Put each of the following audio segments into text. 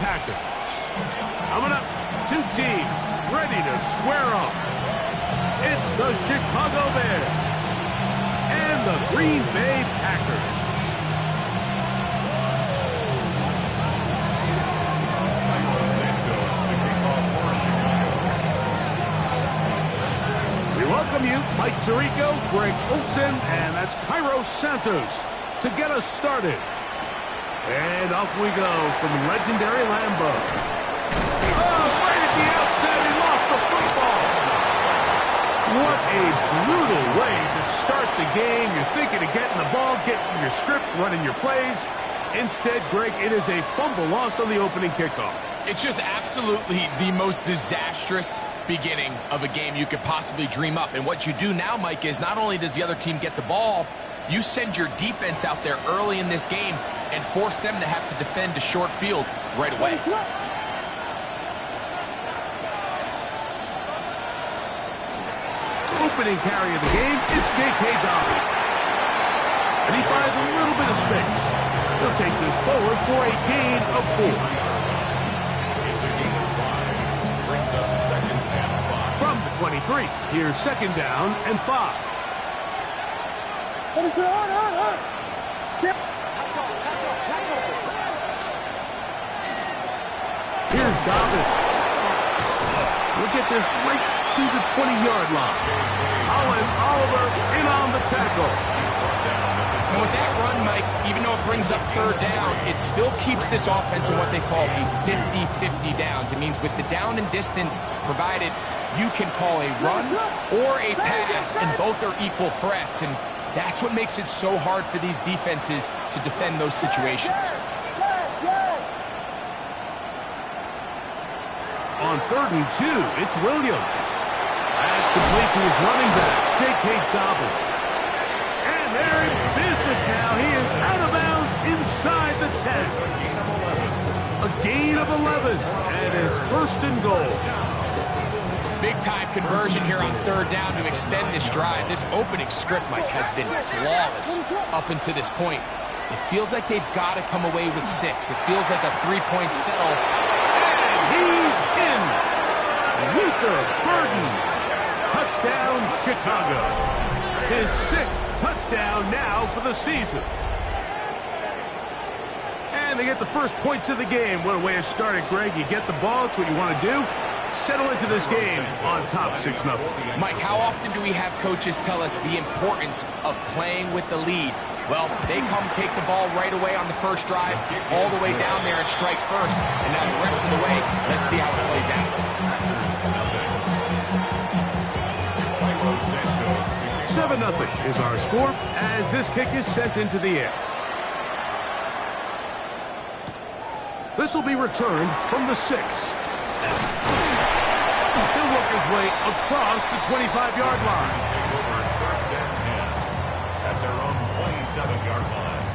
Packers. Coming up, two teams ready to square up. It's the Chicago Bears and the Green Bay Packers. We welcome you, Mike Tirico, Greg Olson, and that's Cairo Santos to get us started. And off we go from legendary Lambeau. Oh, right at the outset, he lost the football. What a brutal way to start the game. You're thinking of getting the ball, getting your script, running your plays. Instead, Greg, it is a fumble lost on the opening kickoff. It's just absolutely the most disastrous beginning of a game you could possibly dream up. And what you do now, Mike, is not only does the other team get the ball, you send your defense out there early in this game and force them to have to defend a short field right away. Opening carry of the game, it's J.K. Dobbins. And he finds a little bit of space. He'll take this forward for a gain of 4. It's a gain of 5. Brings up 2nd and 5. From the 23, here's 2nd down and 5. Here's Dobbins. We'll get this right to the 20-yard line. Oliver in on the tackle. And with that run, Mike, even though it brings up 3rd down, it still keeps this offense in what they call a 50-50 downs. It means with the down and distance provided, you can call a run or a pass, and both are equal threats. And that's what makes it so hard for these defenses to defend those situations. On 3rd and 2, it's Williams. That's complete to his running back, J.K. Dobbins. And they're in business now. He is out of bounds inside the 10. A gain of 11, and it's 1st and goal. Big-time conversion here on 3rd down to extend this drive. This opening script, Mike, has been flawless up until this point. It feels like they've got to come away with 6. It feels like a 3-point settle. He's in. Luther Burden. Touchdown, Chicago. His 6th touchdown now for the season. And they get the first points of the game. What a way to start it, Greg. You get the ball. It's what you want to do. Settle into this game on top 6-0. Mike, how often do we have coaches tell us the importance of playing with the lead? Well, they come take the ball right away on the first drive, all the way down there and strike first. And now the rest of the way, let's see how it plays out. 7-0 is our score as this kick is sent into the air. This will be returned from the 6. He'll work his way across the 25-yard line. Take over 1st and 10 at their own 27-yard line.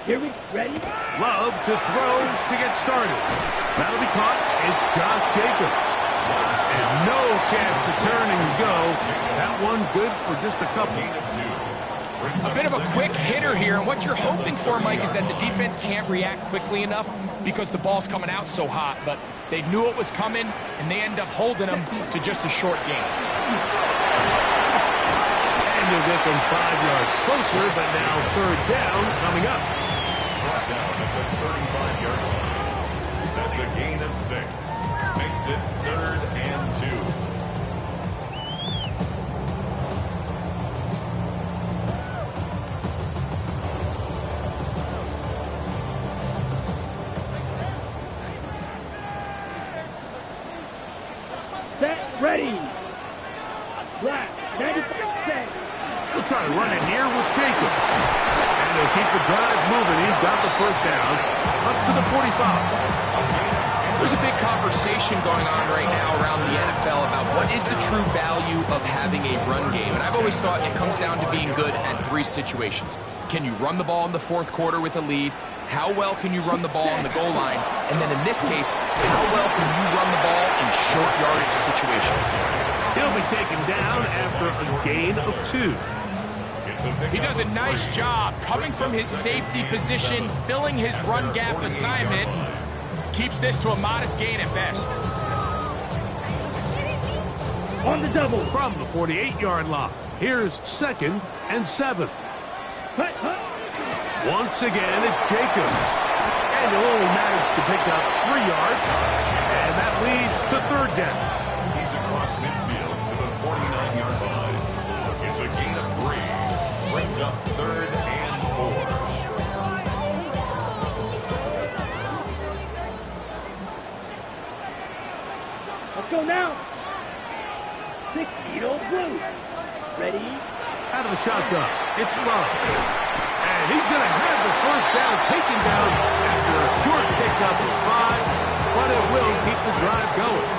Here we ready? Love to throw to get started. That'll be caught. It's Josh Jacobs. And no chance to turn and go. That one good for just a couple. A bit of a quick hitter here, and what you're hoping for, Mike, is that the defense can't react quickly enough because the ball's coming out so hot. But they knew it was coming, and they end up holding them to just a short gain. And they'll get them 5 yards closer, but now 3rd down coming up. Brought down at the 35-yard line. That's a gain of 6. Makes it 3rd and 2. Ready. Flat. 95 seconds. We'll try to run it here with Jacobs. And they'll keep the drive moving. He's got the 1st down up to the 45. There's a big conversation going on right now around the NFL about what is the true value of having a run game. And I've always thought it comes down to being good at 3 situations. Can you run the ball in the 4th quarter with a lead? How well can you run the ball on the goal line? And then in this case, how well can you run the ball in short yardage situations? He'll be taken down after a gain of 2. He does a nice job coming from his safety position, filling his run gap assignment. Keeps this to a modest gain at best. On the double. From the 48-yard line, here's 2nd and 7. Hut, hut. Once again, it's Jacobs. And he'll only manage to pick up 3 yards. And that leads to 3rd down. He's across midfield to the 49-yard line. It's a gain of 3. Brings up 3rd and 4. Let's go now. 6 Edo Blue. Ready? Out of the shotgun, it's Love. And he's going to have the 1st down taken down after a short pickup of 5. But it will keep the drive going.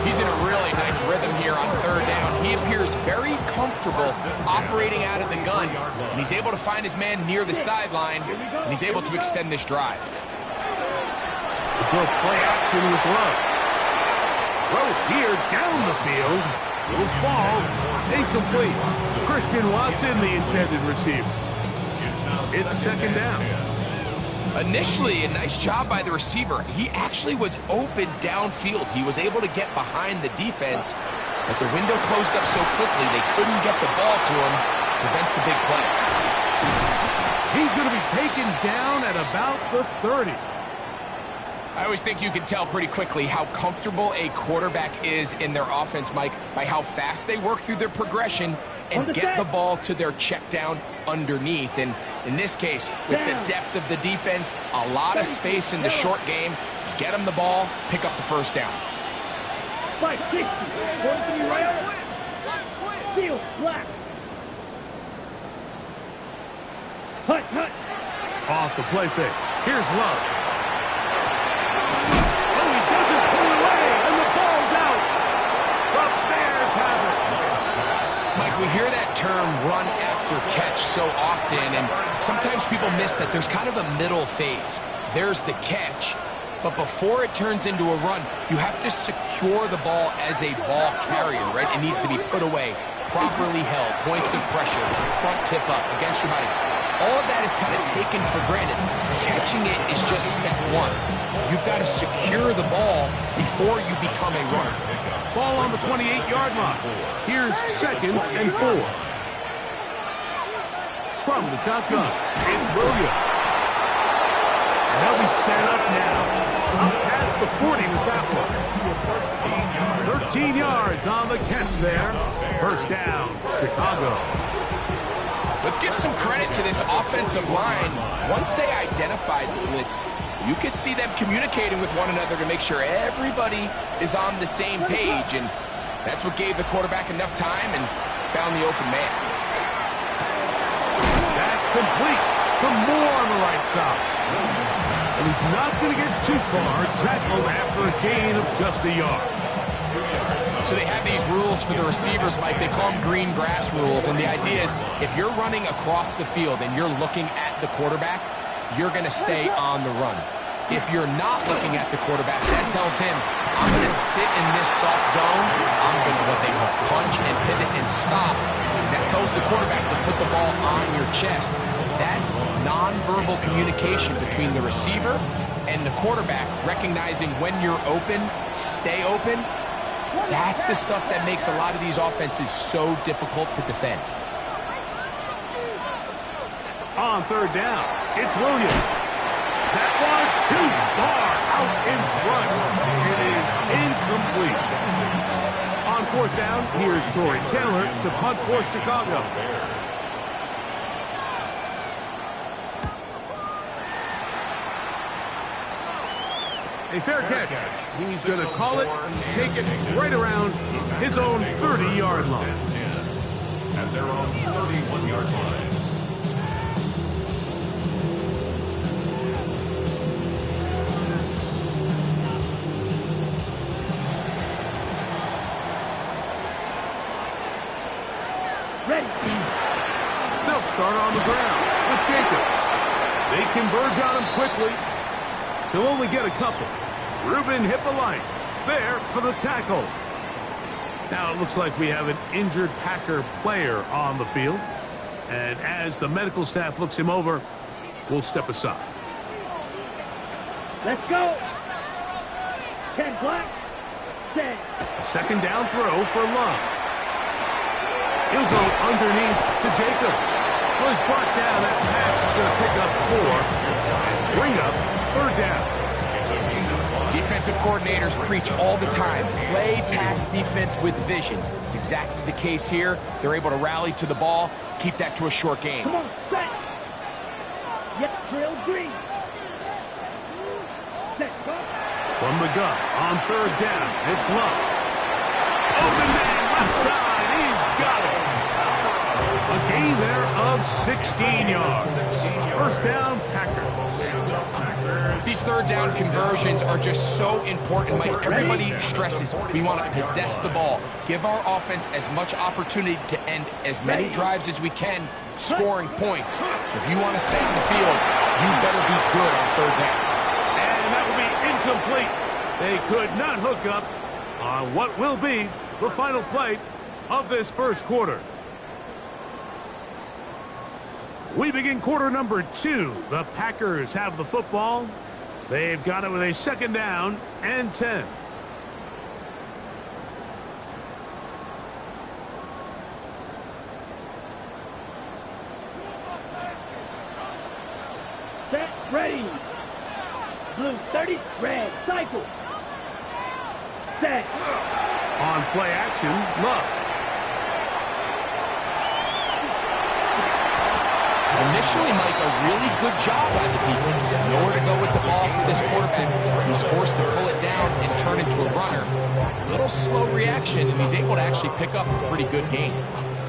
He's in a really nice rhythm here on 3rd down. He appears very comfortable operating out of the gun. And he's able to find his man near the sideline. And he's able to extend this drive. The good play action with Love. Throw here down the field. Will fall. Incomplete. Christian Watson, the intended receiver. It's 2nd down. Initially, a nice job by the receiver. He actually was open downfield. He was able to get behind the defense, but the window closed up so quickly they couldn't get the ball to him. Prevents the big play. He's going to be taken down at about the 30. I always think you can tell pretty quickly how comfortable a quarterback is in their offense, Mike, by how fast they work through their progression and get the ball to their check down underneath. And in this case, with the depth of the defense, a lot of space in the short game, get them the ball, pick up the 1st down. 560. Going to me right. Field black. Hut, hut. Off the play fake. Here's Love. Oh, he doesn't pull away, and the ball's out. The Bears have it. Mike, we hear that term run after catch so often, and sometimes people miss that there's kind of a middle phase. There's the catch, but before it turns into a run, you have to secure the ball as a ball carrier, right? It needs to be put away, properly held, points of pressure, front tip up, against your body. All of that is kind of taken for granted. Catching it is just step 1. You've got to secure the ball before you become a runner. Ball on the 28-yard line. Here's 2nd and 4. From the shotgun, it's Williams. And they'll be set up now. Up past the 40 with that one. 13 yards on the catch there. 1st down, Chicago. Let's give some credit to this offensive line. Once they identified the blitz, you could see them communicating with one another to make sure everybody is on the same page, and that's what gave the quarterback enough time and found the open man. That's complete. Some more on the right side. And he's not going to get too far. Tackled after a gain of just a yard. So they have these rules for the receivers, Mike. They call them green grass rules. And the idea is if you're running across the field and you're looking at the quarterback, you're going to stay on the run. If you're not looking at the quarterback, that tells him, I'm going to sit in this soft zone. I'm going to what they call punch and pivot and stop. That tells the quarterback to put the ball on your chest. That nonverbal communication between the receiver and the quarterback, recognizing when you're open, stay open, that's the stuff that makes a lot of these offenses so difficult to defend. On 3rd down, it's Williams. That one too far out in front. It is incomplete. On 4th down, here's Torrey Taylor to punt for Chicago. A fair catch. He's going to call it and take it right around his own 30-yard line. At their own 31-yard line. Ready. They'll start on the ground with Jacobs. They converge on him quickly. He'll only get a couple. Ruben Hippolyte there for the tackle. Now it looks like we have an injured Packer player on the field. And as the medical staff looks him over, we'll step aside. Let's go. 10 black. 10. Second down throw for Love. He'll go underneath to Jacobs. Was brought down. That pass is going to pick up 4 and bring up third down. Defensive coordinators preach all the time, play pass defense with vision. It's exactly the case here. They're able to rally to the ball, keep that to a short game. Come on, set. Yep, drill green. Set, top. From the gun on third down, it's Love. Open man, left side, he's got it. A gain there of 16 yards. First down, Packers. These third down conversions are just so important. Like everybody stresses, we want to possess the ball, give our offense as much opportunity to end as many drives as we can, scoring points. So if you want to stay on the field, you better be good on third down. And that will be incomplete. They could not hook up on what will be the final play of this first quarter. We begin quarter number 2. The Packers have the football. They've got it with a second down and 10. Set, ready. Blue 30, red, cycle. Set. On play action, Love. Initially, Mike, a really good job by the defense. Nowhere to go with the ball for this quarterback. He's forced to pull it down and turn into a runner. A little slow reaction, and he's able to actually pick up a pretty good gain.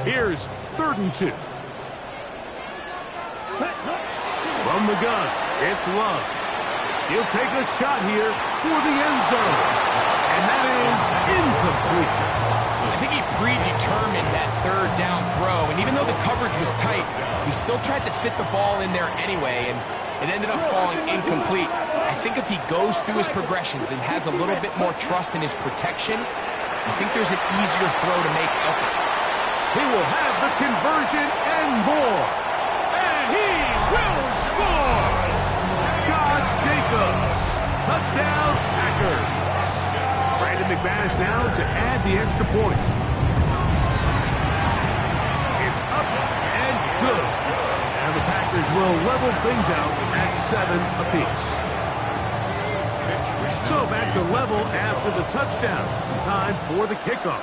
Here's third and 2. From the gun, it's Love. He'll take a shot here for the end zone. And that is incomplete. I think he predetermined that third down throw, and even though the coverage was tight, he still tried to fit the ball in there anyway, and it ended up falling incomplete. I think if he goes through his progressions and has a little bit more trust in his protection, I think there's an easier throw to make out there. He will have the conversion and more. And he will score! Josh Jacobs. Touchdown, Packers. Brandon McManus now to add the extra point. It's up and good. And the Packers will level things out at 7 apiece. So back to level after the touchdown. Time for the kickoff.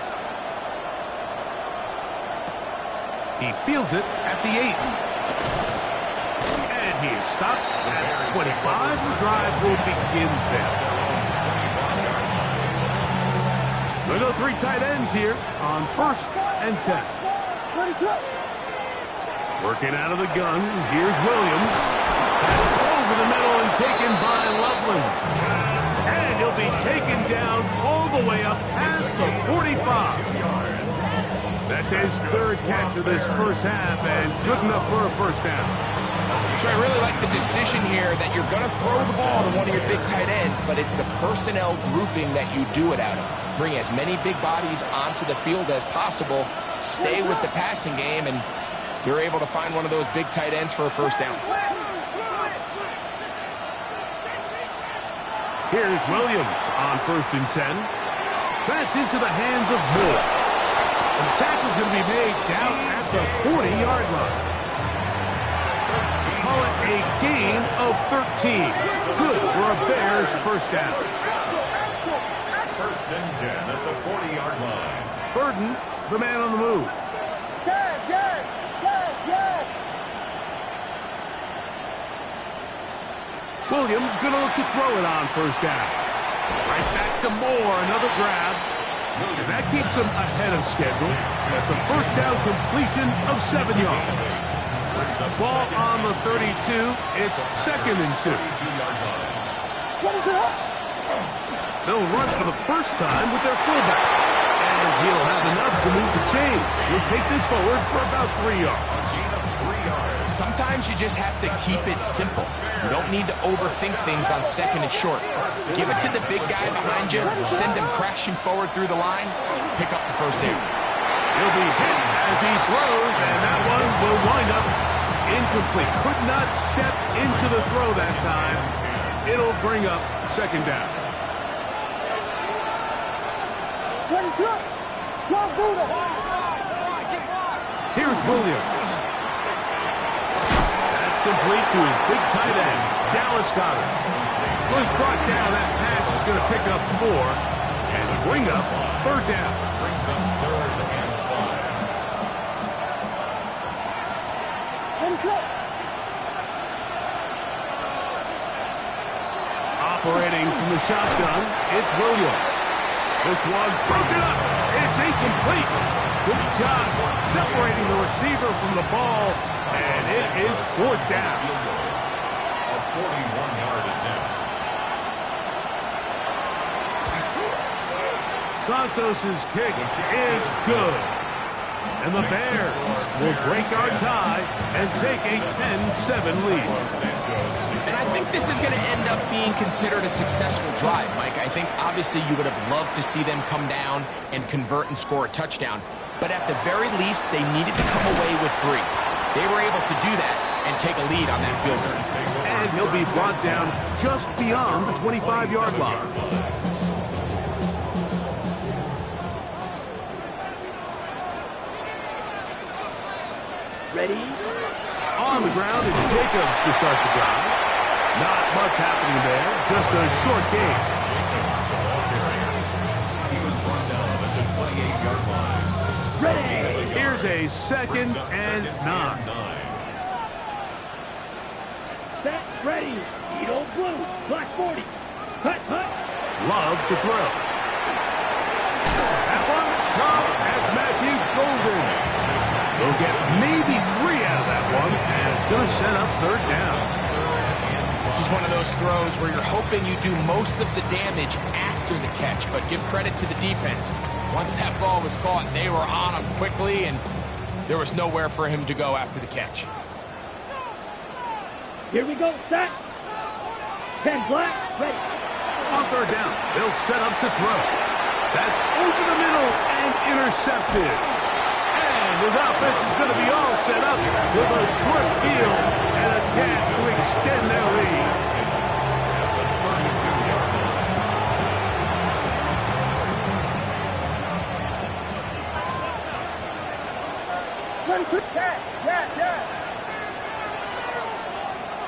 He fields it at the 8. And he is stopped at 25. The drive will begin there. We'll go 3 tight ends here on first and 10. Working out of the gun, here's Williams. That's over the middle and taken by Loveland. And he'll be taken down all the way up past the 45. That's his third catch of this first half, and good enough for a first down. So I really like the decision here that you're going to throw the ball to one of your big tight ends, but it's the personnel grouping that you do it out of. Bring as many big bodies onto the field as possible, stay with the passing game, and you're able to find one of those big tight ends for a first down. Here's Williams on first and 10. That's into the hands of Moore. And the tackle's going to be made down at the 40-yard line. Call it a gain of 13. Good for a Bears first down. First and 10 at the 40-yard line. Burden, the man on the move. Williams going to look to throw it on first down. Right back to Moore, another grab. And that keeps him ahead of schedule. That's a first down completion of 7 yards. Ball on the 32. It's second and 2. They'll run for the first time with their fullback. And he'll have enough to move the chain. He'll take this forward for about 3 yards. Sometimes you just have to keep it simple. You don't need to overthink things on second and short. Give it to the big guy behind you, send him crashing forward through the line, pick up the first down. He'll be hit as he throws, and that one will wind up incomplete. Could not step into the throw that time. It'll bring up second down. Here's Williams. That's complete to his big tight end, Dallas Goedert. Was brought down. That pass is going to pick up 4 and bring up third down. Brings up third and 5. Operating from the shotgun, it's Williams. This one broken up. It's incomplete. Good job separating the receiver from the ball, and it is fourth down. A 41-yard attempt. Santos' kick is good. And the Bears will break our tie and take a 10-7 lead. And I think this is going to end up being considered a successful drive, Mike. I think obviously you would have loved to see them come down and convert and score a touchdown. But at the very least, they needed to come away with 3. They were able to do that and take a lead on that field goal. And he'll be brought down just beyond the 25-yard line. Ready? On the ground is Jacobs to start the drive. Not much happening there, just a short gain. Jacobs, the ball carrier. He was brought down at the 28-yard line. Ready? Here's a second and 9. Set. Ready. Edo blue. Black 40. Cut. Love to throw. That one, Tom, that's Matthew Golden. They'll get maybe 3 out of that one, and it's going to set up third down. This is one of those throws where you're hoping you do most of the damage after the catch, but give credit to the defense. Once that ball was caught, they were on him quickly, and there was nowhere for him to go after the catch. Here we go. Set. 10 black. Ready. On third down, they'll set up to throw. That's over the middle and intercepted. His offense is going to be all set up with a short field and a chance to extend their lead.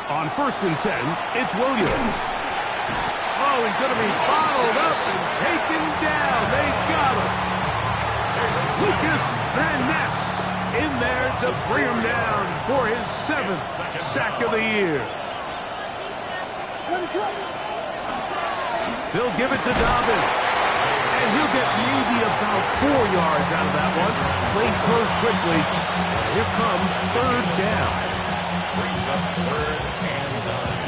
On first and 10, it's Williams. Oh, he's going to be followed up and taken down. They got him. Lucas Van Ness in there to bring him down for his 7th sack of the year. They'll give it to Dobbins. And he'll get maybe about 4 yards out of that one. Played close quickly. Here comes third down. Brings up third and 9.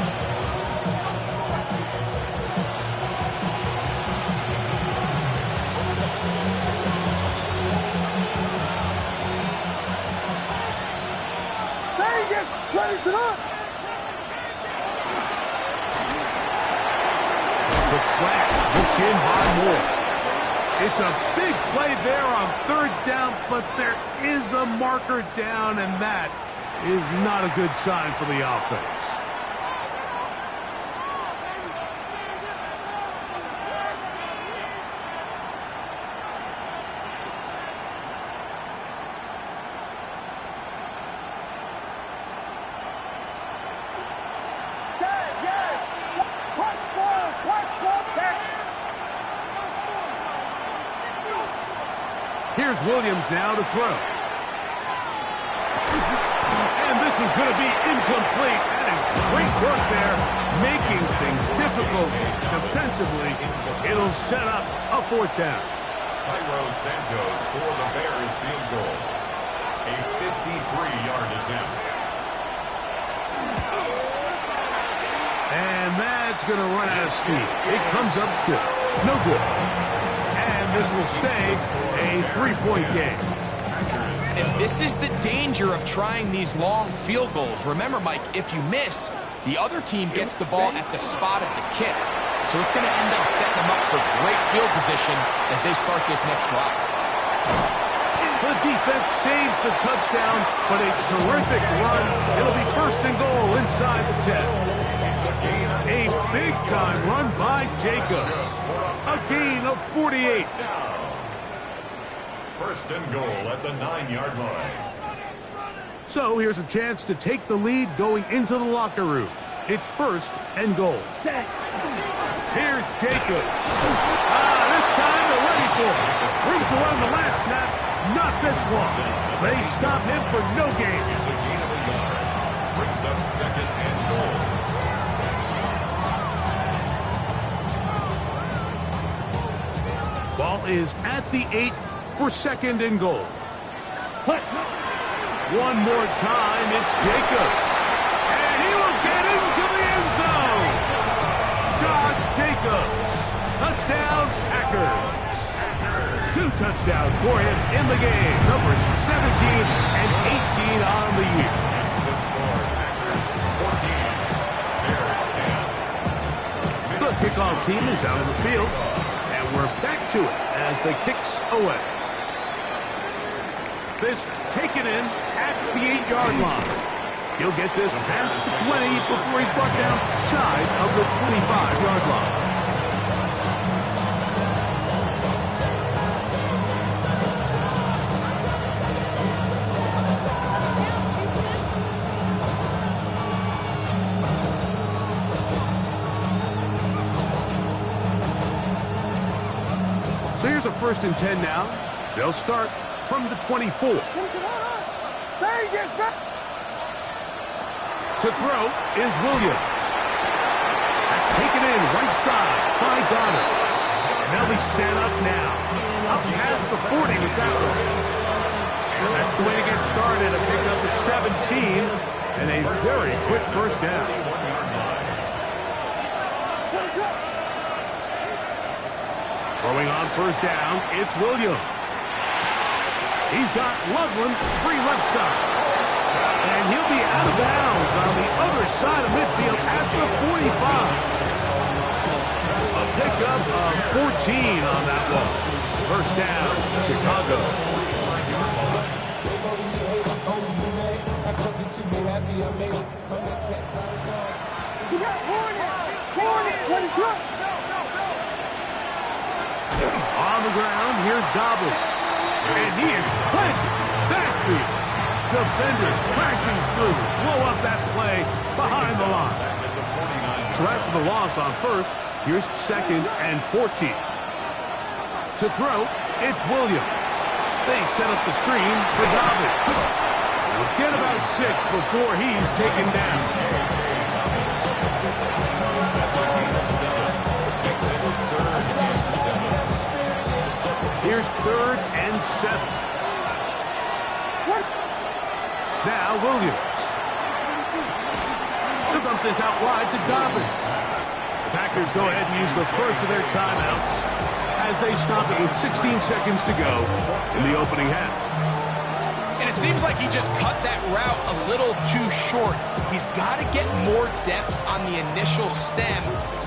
It up. Quick slant, hooked in by Moore. It's a big play there on third down, but there is a marker down, and that is not a good sign for the offense. Here's Williams now to throw. And this is going to be incomplete. That is great work there, making things difficult defensively. It'll set up a fourth down. Cairo Santos for the Bears field goal. A 53-yard attempt. And that's going to run out of steam. It comes up short. No good. This will stay a 3-point game. And this is the danger of trying these long field goals. Remember, Mike, if you miss, the other team gets the ball at the spot of the kick. So it's going to end up setting them up for great field position as they start this next drive. The defense saves the touchdown, but a terrific run. It'll be first and goal inside the 10. A big-time run by Jacobs. A gain of 48. First and goal at the 9-yard line. So here's a chance to take the lead going into the locker room. It's first and goal. Here's Jacobs. This time they're ready for it. Room to run the last snap. Not this one. They stop him for no gain. It's a gain of a yard. Brings up second and goal. Ball is at the 8 for second and goal. One more time, it's Jacobs. And he will get into the end zone. Josh Jacobs. Touchdown, Packers. 2 touchdowns for him in the game. Numbers 17 and 18 on the year. That's the score. Packers 14. Bears 10. The kickoff team is out on the field. And we're back to it as the kicks away. This taken in at the 8-yard line. He'll get this past the 20 before he's brought down shy of the 25-yard line. So here's a first and 10 now. They'll start from the 24. To throw is Williams. That's taken in right side by Goddard. And they'll be set up now. Up past the 40 with that one. That's the way to get started. A pick up to 17 and a very quick first down. Throwing on first down, it's Williams. He's got Loveland free left side. And he'll be out of bounds on the other side of midfield at the 45. A pickup of 14 on that one. First down, Chicago. On the ground, here's Dobbins. And he is planted backfield. Defenders crashing through. Blow up that play behind the line. So after the loss on first, here's second and 14. To throw, it's Williams. They set up the screen for Dobbins. We'll get about 6 before he's taken down. Here's third and 7. Now Williams. They'll dump this out wide to Dobbins. The Packers go ahead and use the first of their timeouts as they stop it with 16 seconds to go in the opening half. And it seems like he just cut that route a little too short. He's got to get more depth on the initial stem,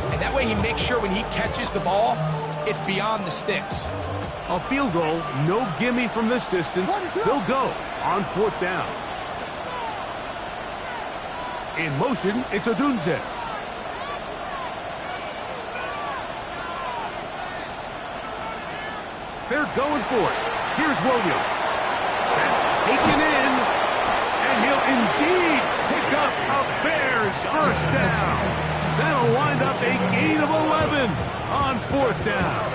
and that way he makes sure when he catches the ball, it's beyond the sticks. A field goal, no gimme from this distance. They'll go on fourth down. In motion, it's Odunze. They're going for it. Here's Williams. That's taken in, and he'll indeed pick up a Bears first down. That'll wind up a gain of 11 on fourth down.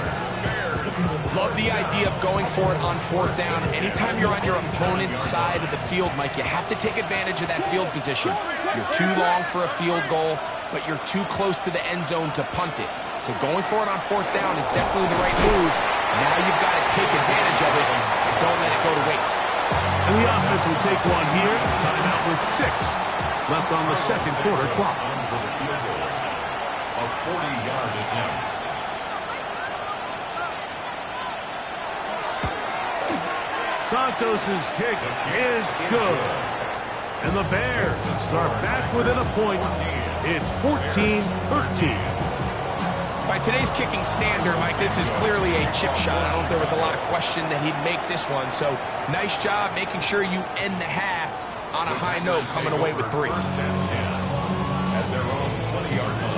Love the idea of going for it on fourth down. Anytime you're on your opponent's side of the field, Mike, you have to take advantage of that field position. You're too long for a field goal, but you're too close to the end zone to punt it. So going for it on fourth down is definitely the right move. Now you've got to take advantage of it and don't let it go to waste. And the offense will take one here. Timeout with 6 left on the second quarter clock. A 40-yard attempt. Santos' kick is good. And the Bears start back within a point. It's 14-13. By today's kicking standard, Mike, this is clearly a chip shot. I don't think there was a lot of question that he'd make this one. So nice job making sure you end the half on a high note, coming away with 3. First and 10 at their own 20-yard line.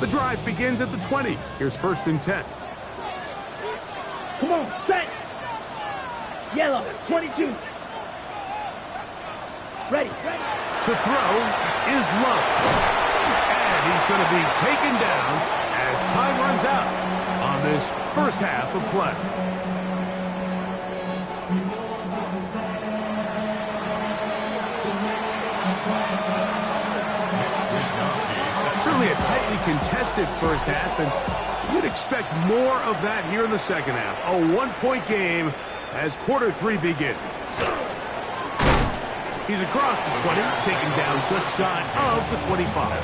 The drive begins at the 20. Here's 1st and 10. Come on, set. Yellow, 22. Ready. To throw is Love. And he's going to be taken down as time runs out on this first half of play. Certainly a tightly contested first half, and you'd expect more of that here in the second half. A 1-point game as quarter 3 begins. He's across the 20, taken down just shy of the 25.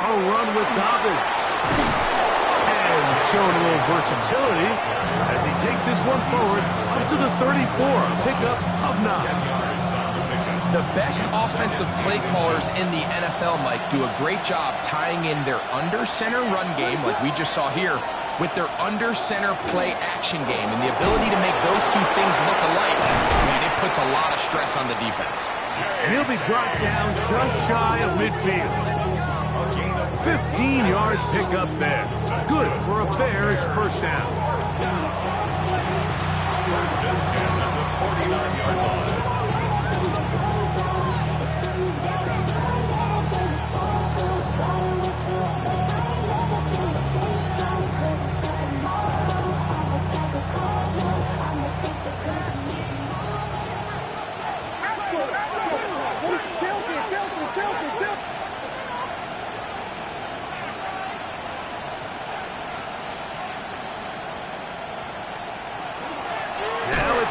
A run with Dobbins. And showing a little versatility as he takes this one forward up to the 34. A pickup of 9. The best offensive play callers in the NFL, Mike, do a great job tying in their under-center run game, like we just saw here, with their under-center play action game. And the ability to make those two things look alike, man, it puts a lot of stress on the defense. And he'll be brought down just shy of midfield. 15-yard pickup there. Good for a Bears first down. First and 10 at the 49-yard line.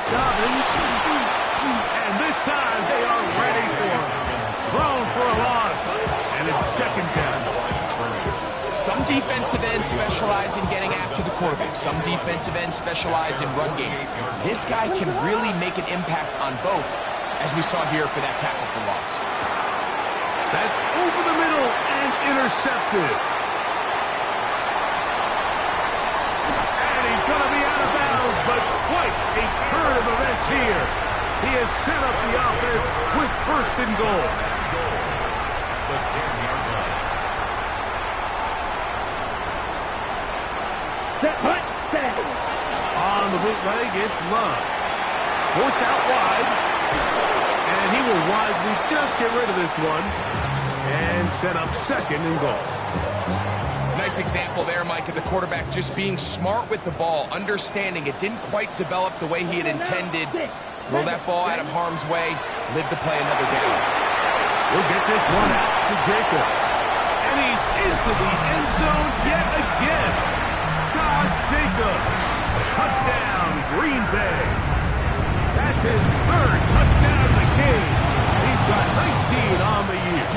Dobbins, and this time they are ready for him. Thrown for a loss, and it's second down. Some defensive ends specialize in getting after the quarterback. Some defensive ends specialize in run game. This guy can really make an impact on both, as we saw here for that tackle for loss. That's over the middle and intercepted. And he's going to be out of bounds, but quite a turn of events here. He has set up the offense with 1st and goal. The 10-yard line. On the bootleg, it's Love. Forced out wide. And he will wisely just get rid of this one and set up 2nd and goal. Nice example there, Mike, of the quarterback just being smart with the ball, understanding it didn't quite develop the way he had intended. Throw that ball out of harm's way, live to play another down. We'll get this one out to Jacobs. And he's into the end zone yet again. Josh Jacobs. Touchdown, Green Bay. That's his 3rd touchdown of the game. He's got 19 on the year.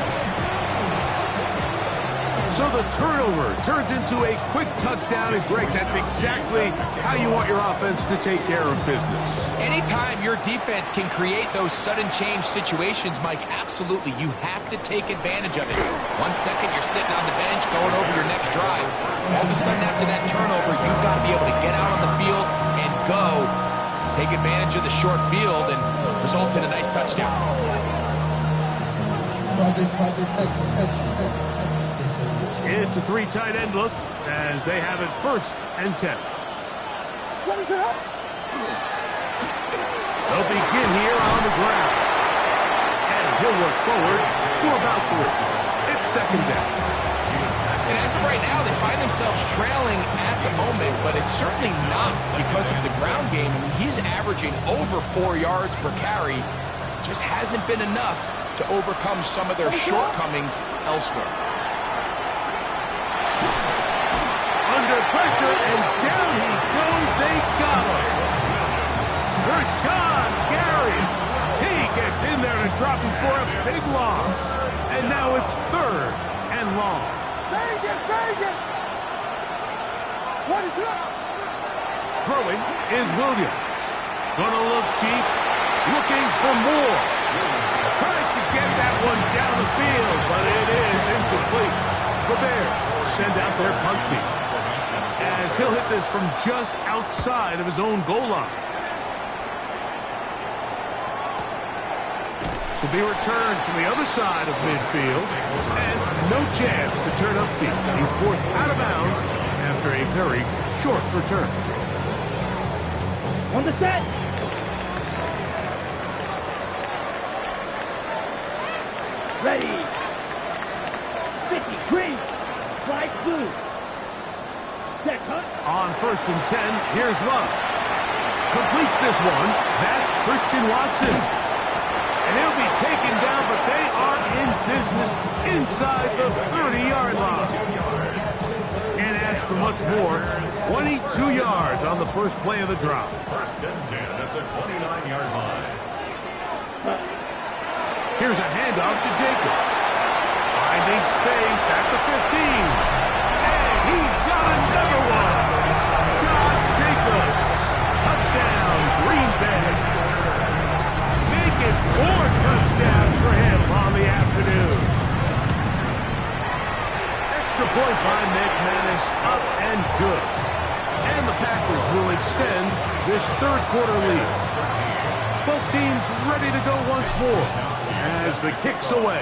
So the turnover turns into a quick touchdown, and Greg, that's exactly how you want your offense to take care of business. Anytime your defense can create those sudden change situations, Mike, absolutely, you have to take advantage of it. 1 second, you're sitting on the bench going over your next drive. All of a sudden, after that turnover, you've got to be able to get out on the field and go. Take advantage of the short field and results in a nice touchdown. It's a 3 tight end look as they have it 1st and 10. They'll begin here on the ground. And he'll work forward to about 3. It's second down. And as of right now, they find themselves trailing at the moment, but it's certainly not because of the ground game. I mean, he's averaging over 4 yards per carry. Just hasn't been enough to overcome some of their shortcomings elsewhere. Under pressure, and down he goes. They got him. Rashawn Gary. He gets in there to drop him for a big loss. And now it's 3rd and long. Vegas! What is up? Throwing is Williams. Gonna look deep, looking for more. Tries to get that one down the field, but it is incomplete. The Bears send out their punt team, as he'll hit this from just outside of his own goal line. This will be returned from the other side of midfield, and no chance to turn upfield. He's forced out of bounds after a very short return. On the set. Ready. 50, green. Flag blue. Set, hunt. On 1st and 10, here's Love. Completes this one. That's Christian Watson. And he'll be taken down, but they are in business inside the 30-yard line. Can't ask for much more. 22 yards on the first play of the drive. 1st and 10 at the 29-yard line. Here's a handoff to Jacobs. Finding space at the 15. And he's got another one. Josh Jacobs. Touchdown, Green Bay. Make it 4 touchdowns for him on the afternoon. Extra point by McManus, up and good. And the Packers will extend this 3rd quarter lead. Both teams ready to go once more as the kick's away.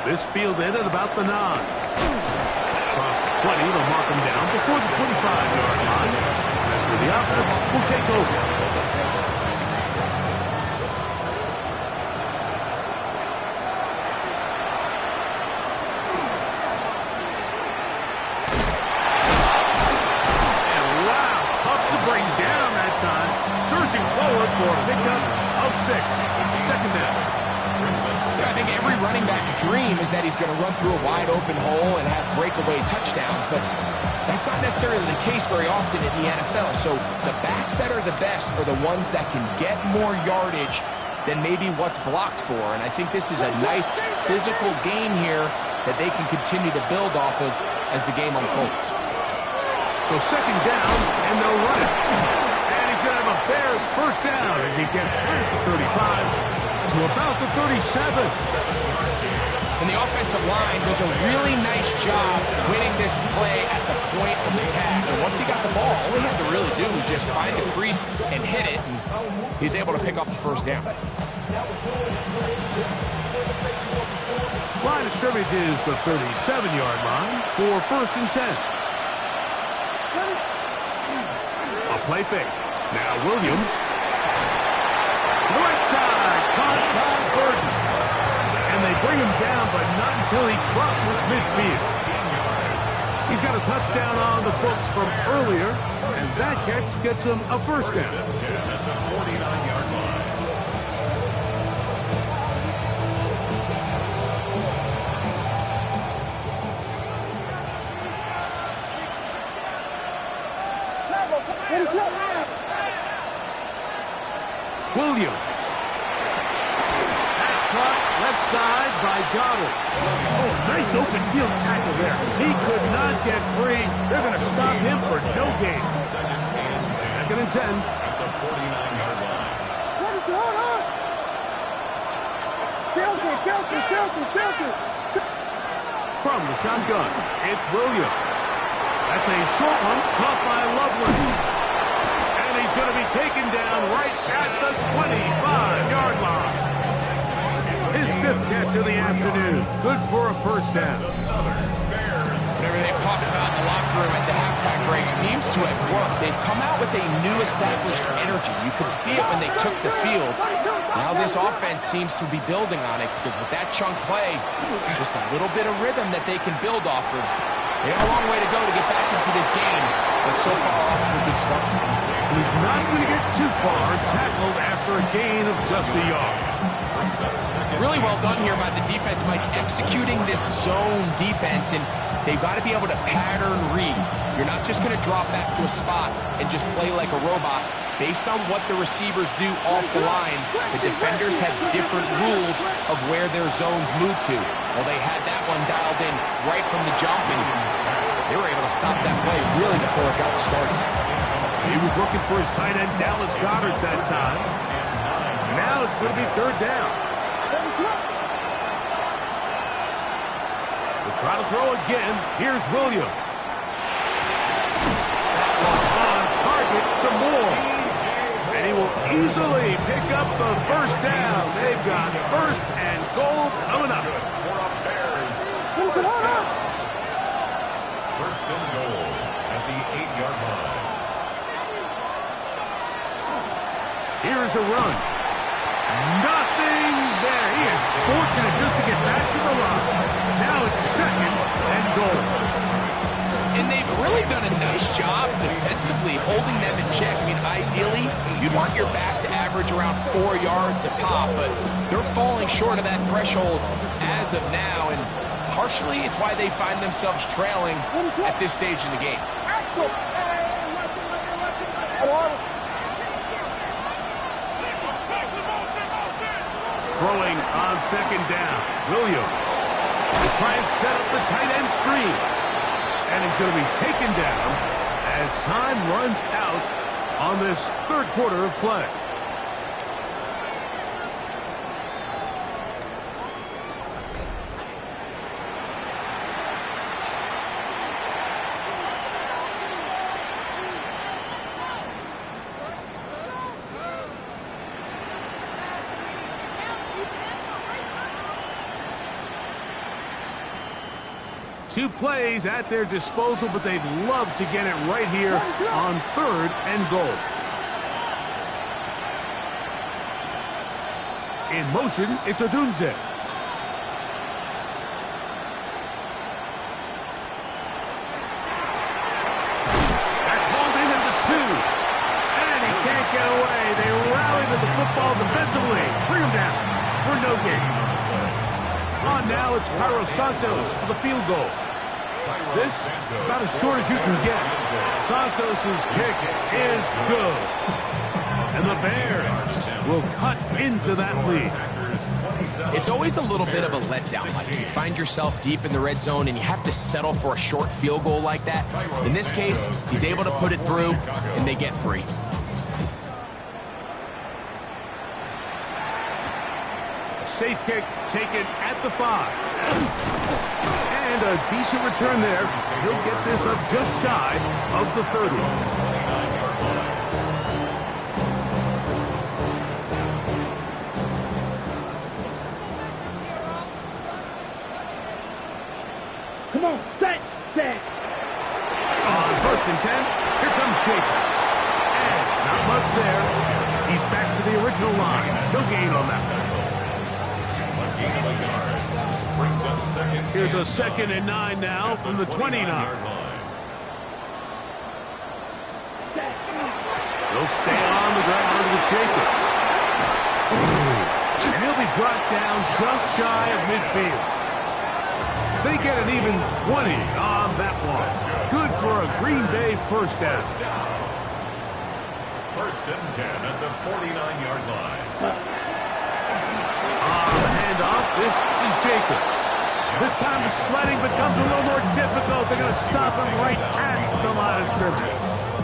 This fielded at about the 9. Across the 20, they'll mark him down before the 25-yard line. That's where the offense will take over. Surging forward for a pickup of 6. Second down. I think every running back's dream is that he's going to run through a wide open hole and have breakaway touchdowns, but that's not necessarily the case very often in the NFL. So the backs that are the best are the ones that can get more yardage than maybe what's blocked for. And I think this is a nice physical game here that they can continue to build off of as the game unfolds. So second down, and they'll run it. He's going to have a Bears first down as he gets past the 35 to about the 37. And the offensive line does a really nice job winning this play at the point of attack. And once he got the ball, all he had to really do was just find the crease and hit it, and he's able to pick up the first down. Line of scrimmage is the 37-yard line for 1st and 10. A play fake. Now Williams. The right side, caught by Burton. And they bring him down, but not until he crosses midfield. He's got a touchdown on the books from earlier, and that catch gets him a first down. 10 at the 49-yard line. Williams. That's caught left side by Goddard. Oh, nice open field tackle there. He could not get free. They're going to stop him for no gain. Second and 10. At the 49-yard line. From the shotgun, it's Williams. That's a short one caught by Loveland. He's going to be taken down right at the 25-yard line. His 5th catch of the afternoon. Good for a first down. whatever they've talked about in the locker room at the halftime break seems to have worked. They've come out with a new established energy. You could see it when they took the field. Now this offense seems to be building on it because with that chunk play, just a little bit of rhythm that they can build off of. They have a long way to go to get back into this game, but so far off to a good start. He's not going to get too far, tackled after a gain of just a yard. Really well done here by the defense, Mike, executing this zone defense, and they've got to be able to pattern read. You're not just going to drop back to a spot and just play like a robot. Based on what the receivers do off the line, the defenders have different rules of where their zones move to. Well, they had that one dialed in right from the jump, and they were able to stop that play really before it got started. He was looking for his tight end, Dallas Goedert, that time. Now it's going to be third down. We'll try to throw again. Here's Williams. That one on target to Moore. And he will easily pick up the first down. They've got first and goal coming up. First and goal at the 8-yard line. Here's a run. Nothing there. He is fortunate just to get back to the line. Now it's second and goal. And they've really done a nice job defensively holding them in check. I mean, ideally, you'd want your back to average around 4 yards a pop, but they're falling short of that threshold as of now, and partially it's why they find themselves trailing at this stage in the game. Throwing on second down. Williams will try and set up the tight end screen. And he's going to be taken down as time runs out on this third quarter of play. Two plays at their disposal, but they'd love to get it right here on third and goal. In motion, it's Odunze. That's hauled in at the 2. And he can't get away. They rally to the football defensively. Bring him down for no gain. On now, it's Cairo Santos for the field goal. This, about as short as you can get. Santos' kick is good. And the Bears will cut into that lead. It's always a little bit of a letdown. Like you find yourself deep in the red zone and you have to settle for a short field goal like that. In this case, he's able to put it through, and they get 3. Safe kick taken at the 5. And a decent return there. He'll get this up just shy of the 30. Come on, set. On first and 10, here comes Jacobs. And not much there. He's back to the original line. No gain on that one. Here's a 2nd and 9 now from the 29. He'll stay on the ground with Jacobs. And he'll be brought down just shy of midfield. They get an even 20 on that one. Good for a Green Bay first down. First and 10 at the 49-yard line. On the handoff, this is Jacobs. This time the sledding becomes a little more difficult. They're going to stop him right at the line of scrimmage.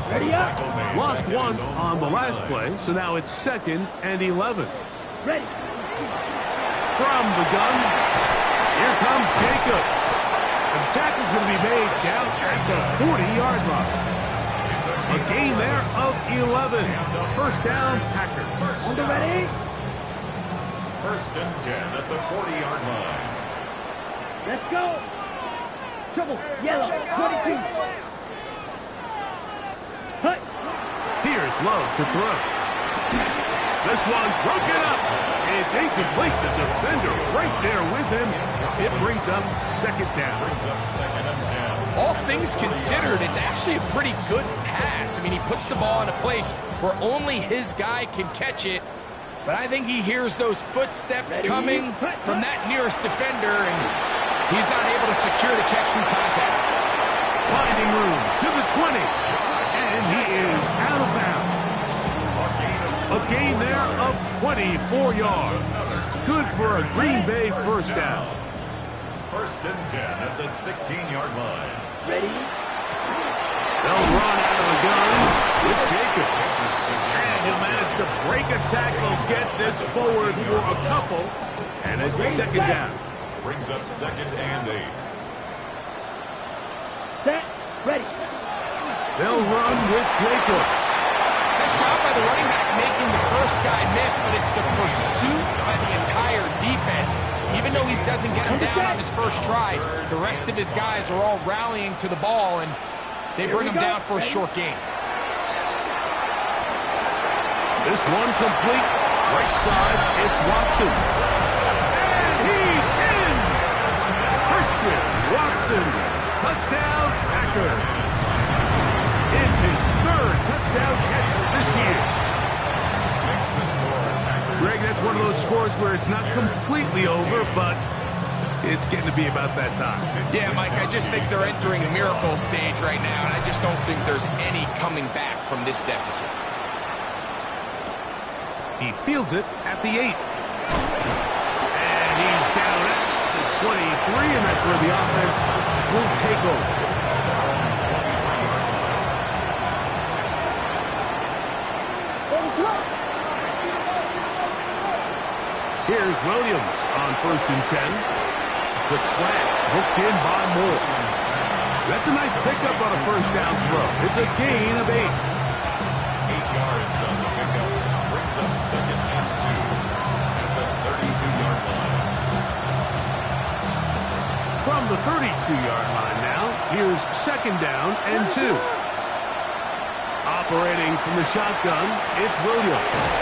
Ready up. Lost one on the last play, so now it's 2nd and 11. Ready. From the gun, here comes Jacobs. The tackle's going to be made down at the 40-yard line. A gain there of 11. First down, Packers. On the ready. First and 10 at the 40-yard line. Let's go. Trouble. Yellow. 22. Hut. Here's Love to throw. This one broken up. It's incomplete. The defender right there with him. It brings up second down. Brings up 2nd and 10. All things considered, it's actually a pretty good pass. I mean, he puts the ball in a place where only his guy can catch it. But I think he hears those footsteps coming from that nearest defender, and he's not able to secure the catch from contact. Finding room to the 20. And he is out of bounds. A gain there of 24 yards. Good for a Green Bay first down. 1st and 10 at the 16-yard line. Ready? They'll run out of the gun with Jacobs. And he'll manage to break a tackle, get this forward for a couple. And it's second down. Brings up 2nd and 8. Set. Ready. They'll run with Jacobs. Nice job by the running back making the first guy miss, but it's the pursuit by the entire defense. Even though he doesn't get him down on his first try, the rest of his guys are all rallying to the ball, and they bring him down for a short gain. This one complete. Right side, it's Watson. And he's in! Christian Watson. Touchdown, Packers. It's his 3rd touchdown catch this year. Makes the score. Packers. Greg, that's one of those scores where it's not completely over, but it's getting to be about that time. Yeah, Mike, I just think they're entering miracle stage right now, and I just don't think there's any coming back from this deficit. He fields it at the 8. And he's down at the 23, and that's where the offense will take over. Here's Williams on 1st and 10. Quick slant, hooked in by Moore. That's a nice pickup on a first down throw. It's a gain of 8. 8 yards on the pickup. Brings up 2nd and 2 at the 32-yard line. From the 32-yard line now, here's 2nd down and 2. Operating from the shotgun, it's Williams.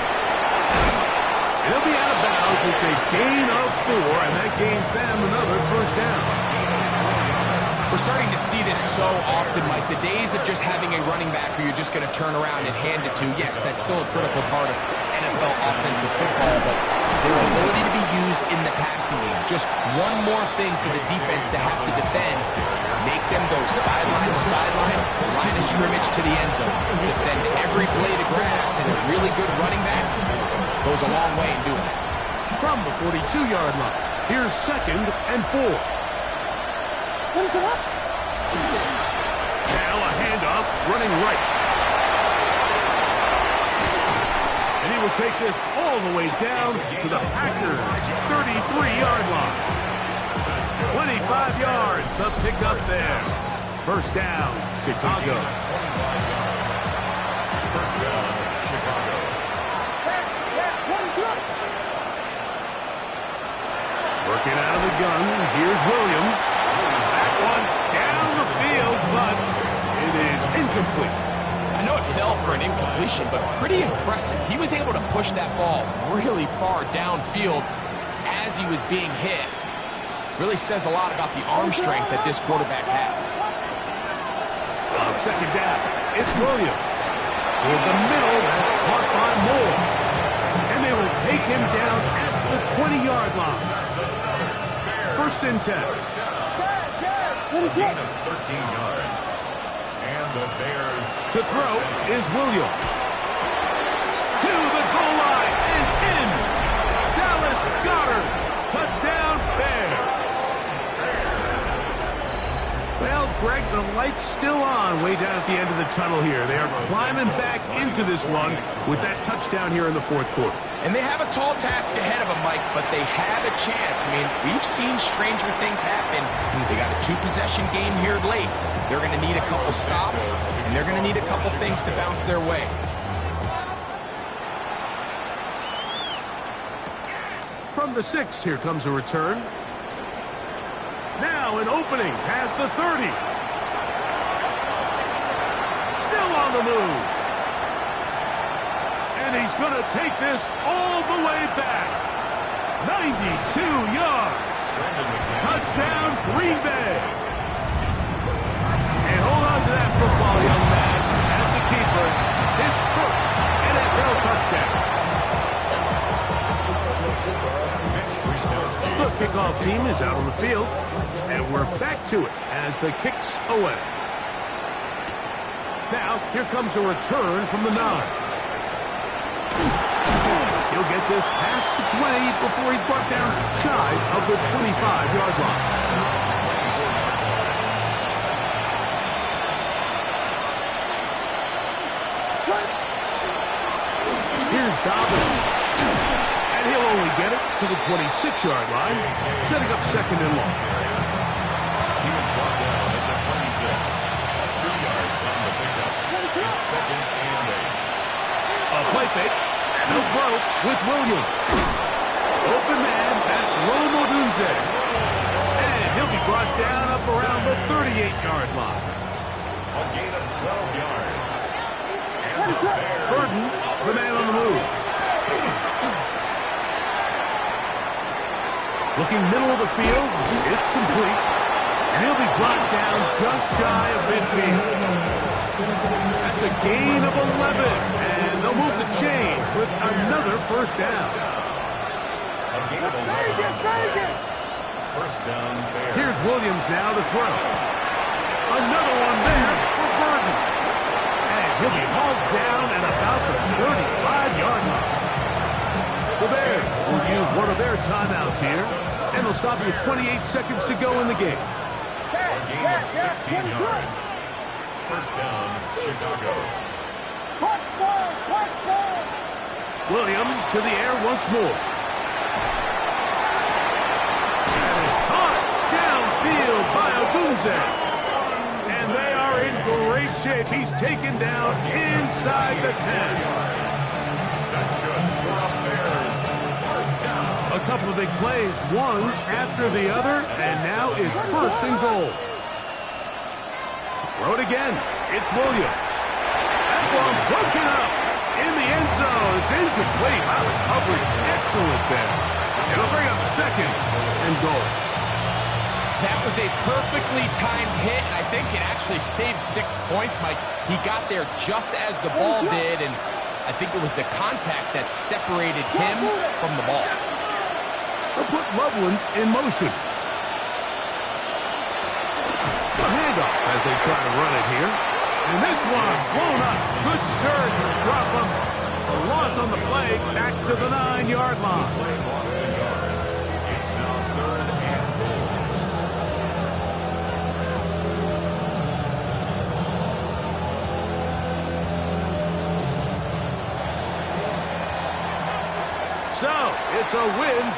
He'll be out of bounds. It's a gain of 4, and that gains them another first down. We're starting to see this so often, Mike. The days of just having a running back who you're just going to turn around and hand it to, yes, that's still a critical part of NFL offensive football, but their ability to be used in the passing game, just one more thing for the defense to have to defend, make them go sideline to sideline, line of scrimmage to the end zone, defend every blade of grass, and a really good running back goes a long way in doing it. From the 42-yard line, here's 2nd and 4. Now a handoff, running right. And he will take this all the way down to the Packers' 33-yard line. 25 yards, the pickup there. First down, Chicago. First down, Chicago. Working out of the gun, here's Williams. That one down the field, but it is incomplete. I know it fell for an incompletion, but pretty impressive. He was able to push that ball really far downfield as he was being hit. Really says a lot about the arm strength that this quarterback has. On 2nd down, it's Williams. With the middle, that's caught by Moore. And they will take him down at the 20-yard line. 1st and 10. A gain of 13 yards. And the Bears To throw is Williams. To the goal line and in. Dallas Goedert. Touchdown, Bears. Well, Greg, the light's still on way down at the end of the tunnel here. They are climbing back into this one with that touchdown here in the 4th quarter. And they have a tall task ahead of them, Mike, but they have a chance. I mean, we've seen stranger things happen. They got a 2-possession game here late. They're going to need a couple stops, and they're going to need a couple things to bounce their way. From the 6, here comes a return. Now an opening past the 30. Still on the move. And he's going to take this all the way back. 92 yards. Touchdown, Green Bay. And hold on to that football, young man. That's a keeper. His first NFL touchdown. The kickoff team is out on the field. And we're back to it as the kick's away. Now, here comes a return from the 9. He'll get this past the 20 before he's brought down shy of the 25-yard line. Here's Dobbins. And he'll only get it to the 26-yard line, setting up second and long. He was brought down at the 26. 2 yards on the pickup. It's second and 8. A play fake. And a throw with Williams. Open man, that's Rome Odunze. And he'll be brought down up around the 38-yard line. A gain of 12 yards. And the Bears. Burton, the man on the move. Looking middle of the field, it's complete. And he'll be brought down just shy of midfield. That's a gain of 11. And they'll move the chains with another first down. A gain of 11. First down, Bears. Here's Williams now to throw. Another one there for Burton. And he'll be hauled down at about the 35-yard line. The Bears will use one of their timeouts here. And they'll stop with 28 seconds to go in the game. A gain of 16 yards. First down, Chicago. Williams to the air once more. And is caught downfield by Odunze. And they are in great shape. He's taken down inside the 10. That's good for the Bears. First down. A couple of big plays, one after the other, and now it's first and goal. Throw it again. It's Williams. That one broken up in the end zone. It's incomplete. My recovery excellent there. It'll bring up second and goal. That was a perfectly timed hit, and I think it actually saved 6 points, Mike. He got there just as the ball did, and I think it was the contact that separated him from the ball. They'll put Loveland in motion. A handoff as they try to run it here. And this one blown up. Good surge to drop him. A loss on the play back to the 9-yard line. Play lost a yard. It's now third and goal. So, it's a win